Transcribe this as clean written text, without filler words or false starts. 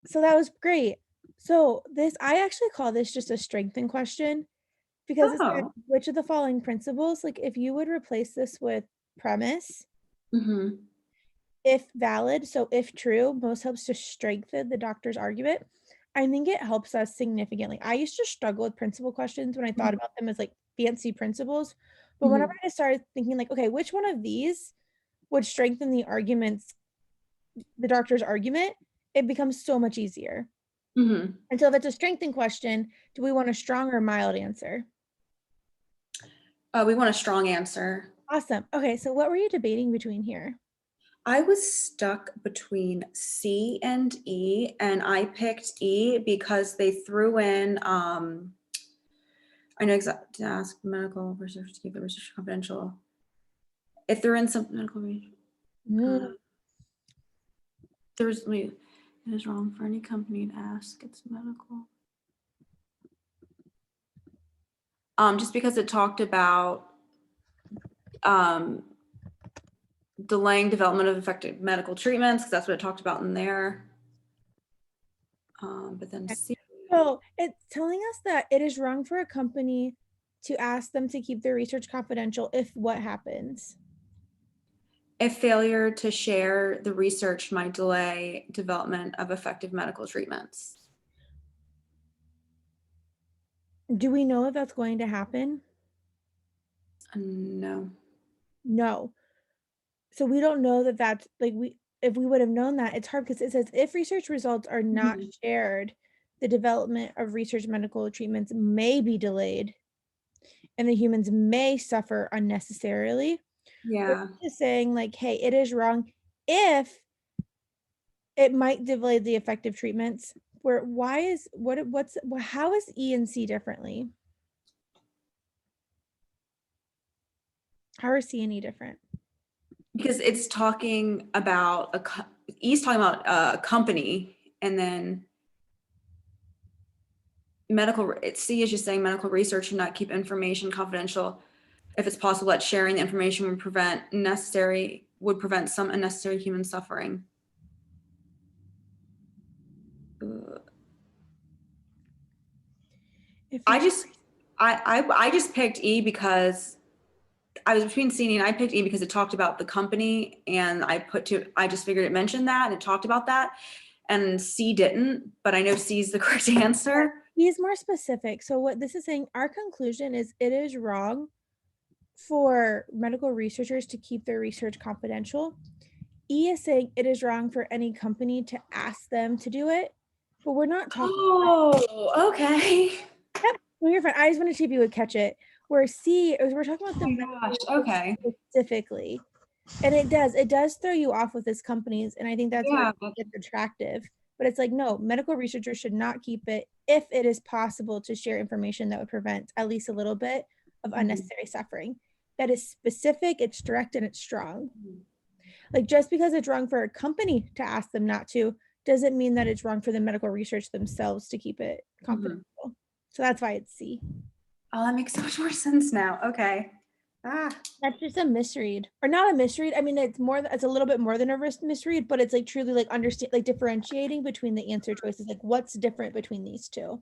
So that was great. So this, I actually call this just a strengthen question because it said, Oh. which of the following principles, like if you would replace this with premise, Mm-hmm. if valid, so if true, most helps to strengthen the doctor's argument. I think it helps us significantly. I used to struggle with principle questions when I thought about them as like fancy principles. But whenever Mm-hmm. I started thinking like, okay, which one of these would strengthen the arguments, the doctor's argument, it becomes so much easier. Mm-hmm. And so if it's a strengthen question, do we want a strong or mild answer? We want a strong answer. Awesome. Okay, so what were you debating between here? I was stuck between C and E, and I picked E because they threw in, I know exactly to ask medical research to keep the research confidential. It threw in some medical research. Mm, There's, wait, it is wrong for any company to ask its medical. Just because it talked about um, delaying development of effective medical treatments, because that's what it talked about in there. But then C. So it's telling us that it is wrong for a company to ask them to keep their research confidential if what happens? A failure to share the research might delay development of effective medical treatments. Do we know if that's going to happen? No. No. So we don't know that that's like we if we would have known that, it's hard because it says if research results are not Mhm. shared, the development of research medical treatments may be delayed and the humans may suffer unnecessarily. We're Yeah. just saying like, hey, it is wrong if it might delay the effective treatments. Where why is what's how is E and C differently? How are C and E different? Because it's talking about he's talking about a company, and then medical. C is just saying medical research should not keep information confidential if it's possible that sharing the information would prevent some unnecessary human suffering. Uh, If I we just I just picked E because I was between C and E, and I picked E because it talked about the company, and I just figured it mentioned that and it talked about that, and C didn't, but I know C is the correct answer. he's more specific. So what this is saying, our conclusion is it is wrong for medical researchers to keep their research confidential. E is saying it is wrong for any company to ask them to do it, but we're not talking. Oh, okay. Yep, no, you're fine. I just wanted to see if you would catch it. Where C is we're talking about Oh the my medical gosh. research Okay. specifically. And it does throw you off with this companies, and I think that's where Yeah. it's attractive. But it's like, no, medical researchers should not keep it if it is possible to share information that would prevent at least a little bit of Mhm. unnecessary suffering. That is specific, it's direct, and it's strong. Like just because it's wrong for a company to ask them not to doesn't mean that it's wrong for the medical research themselves to keep it Mhm. confidential. So that's why it's C. Oh, that makes so much more sense now. Okay. Ah. That's just a misread, or not a misread. I mean, it's a little bit more than a misread, but it's like truly like understand, like differentiating between the answer choices, like what's different between these two.